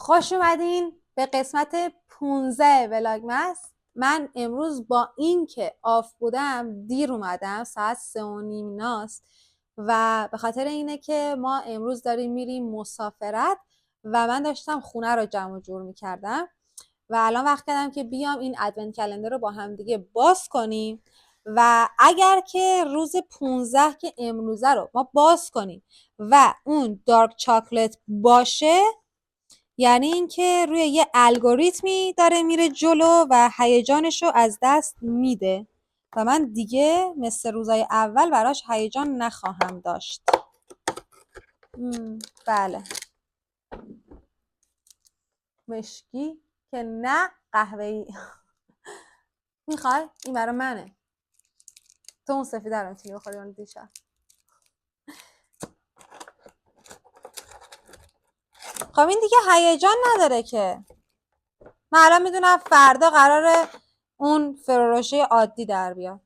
خوش اومدین به قسمت 15 ولاگمس. من امروز با اینکه آف بودم دیر اومدم، ساعت 3:30 و به خاطر اینه که ما امروز داریم میریم مسافرت و من داشتم خونه رو جمع و جور میکردم و الان وقت کردم که بیام این ادونت کلندر رو با هم دیگه باز کنیم و اگر که روز 15 که امروزه رو ما باز کنیم و اون دارک چاکلت باشه، یعنی اینکه روی یه الگوریتمی داره میره جلو و هیجانش رو از دست میده و من دیگه مثل روزای اول براش هیجان نخواهم داشت. بله، مشکی که نه، قهوه‌ای. میخوای؟ این برای منه. تو اون سفیده رو میتونی بخوری اون دیشب. خب این دیگه هیجان نداره که. من الان میدونم فردا قراره اون فرورشه عادی در بیاد.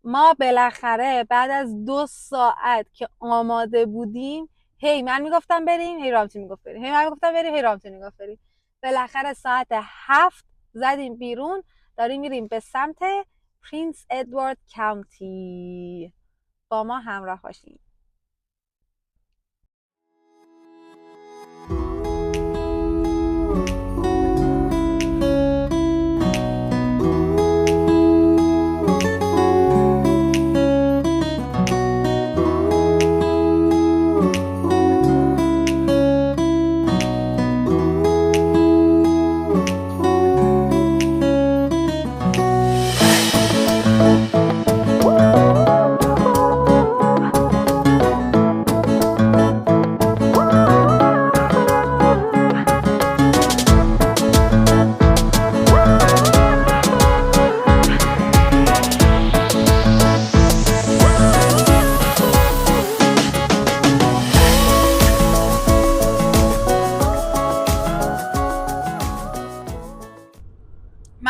ما بالاخره بعد از 2 ساعت که آماده بودیم، هی من میگفتم بریم، هی رامتی میگفت بریم، هی من میگفتم بریم، هی رامتی میگفت بریم. بالاخره ساعت 7 زدیم بیرون، داریم میریم به سمت پرینس ادوارد کانتی. با ما همراه باشین.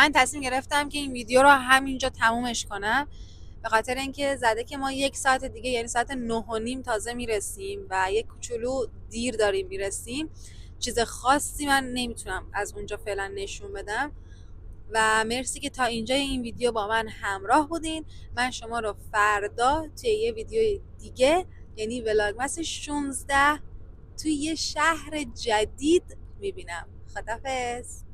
من تصمیم گرفتم که این ویدیو رو همینجا تمومش کنم، به خاطر اینکه زده که ما 1 ساعت دیگه یعنی ساعت 9:30 تازه میرسیم و یک کوچولو دیر داریم میرسیم. چیز خاصی من نمیتونم از اونجا فعلا نشون بدم و مرسی که تا اینجا این ویدیو با من همراه بودین. من شما رو فردا توی یه ویدیو دیگه یعنی ولاگمس 16 توی یه شهر جدید میبینم. خداحافظ.